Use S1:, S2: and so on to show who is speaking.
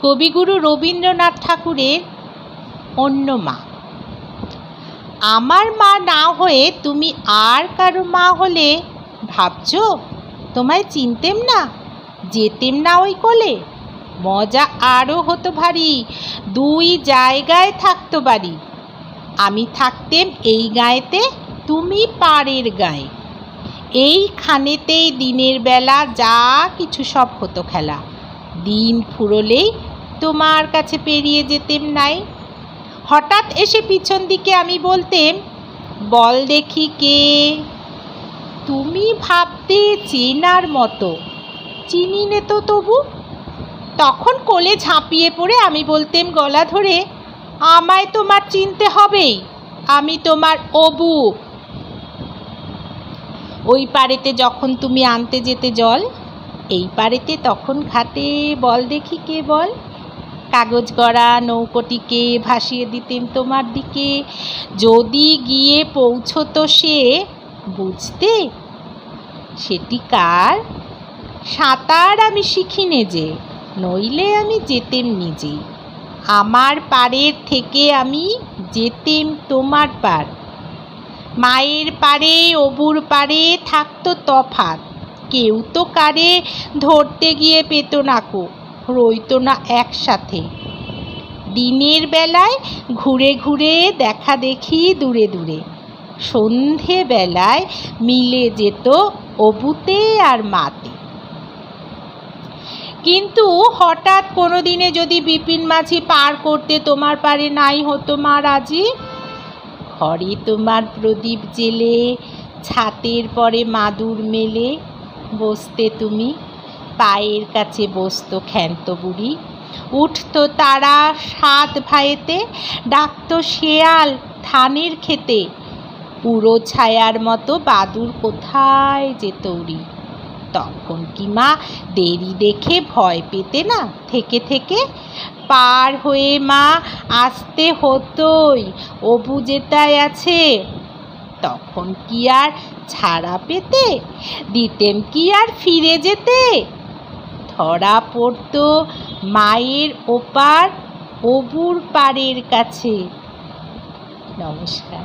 S1: কবিগুরু রবীন্দ্রনাথ ঠাকুরের অন্য মা। আমার মা না হয়ে তুমি আর কারো মা হলে ভাবছো তোমায় চিনতেম না, যেতেম না ওই কোলে? মজা আরও হতো ভারী, দুই জায়গায় থাকতো বাড়ি। আমি থাকতেম এই গাঁয়েতে, তুমি পাড়ের গায়ে। এইখানেতেই দিনের বেলা যা কিছু সব হতো খেলা। দিন ফুরলেই তোমার কাছে পেরিয়ে যেতেম নাই। হঠাৎ এসে পিছন দিকে আমি বলতেম, বল দেখি কে? তুমি ভাবতে চেনার মতো, চিনি নে তো তবু। তখন কোলে ঝাঁপিয়ে পড়ে আমি বলতেম গলা ধরে, আমায় তোমার চিনতে হবেই, আমি তোমার অবু। ওই পাড়েতে যখন তুমি আনতে যেতে জল, এই পাড়েতে তখন ঘাটে বল দেখি কে বল। কাগজ গড়া নৌকোটিকে ভাসিয়ে দিতেম তোমার দিকে। যদি গিয়ে পৌঁছতো সে, বুঝতে সেটি কার? সাঁতার আমি শিখিনি যে, নইলে আমি যেতেম নিজে। আমার পাড়ের থেকে আমি যেতেম তোমার পার। মায়ের পাড়ে অবুর পাড়ে থাকতো তফাৎ, কেউ তো কারে ধরতে গিয়ে পেত না কো, রইতো না একসাথে। দিনের বেলায় ঘুরে ঘুরে দেখা দেখি দূরে দূরে, সন্ধে বেলায় মিলে যেত অবুতে আর মাতে। কিন্তু হঠাৎ কোনো দিনে যদি বিপিন মাঝি পার করতে তোমার পারে নাই হতো মা রাজি, ঘরে তোমার প্রদীপ জেলে ছাতের পরে মাদুর মেলে বসতে তুমি, পায়ের কাছে বসতো ক্ষান্ত বুড়ি। উঠতো তারা 7 ভাইয়েতে, ডাকতো শেয়াল ধানের খেতে। পুরো ছায়ার মতো বাদুর কোথায় যেত উড়ি। তখন কি মা দেরি দেখে ভয় পেতে না থেকে থেকে? পার হয়ে মা আসতে হতোই, অবু যেটায় আছে। তখন কি আর ছাড়া পেতে? দিতেম কি আর ফিরে যেতে? ধরা পড়তো মায়ের ওপার অবুর পাড়ের কাছে। নমস্কার।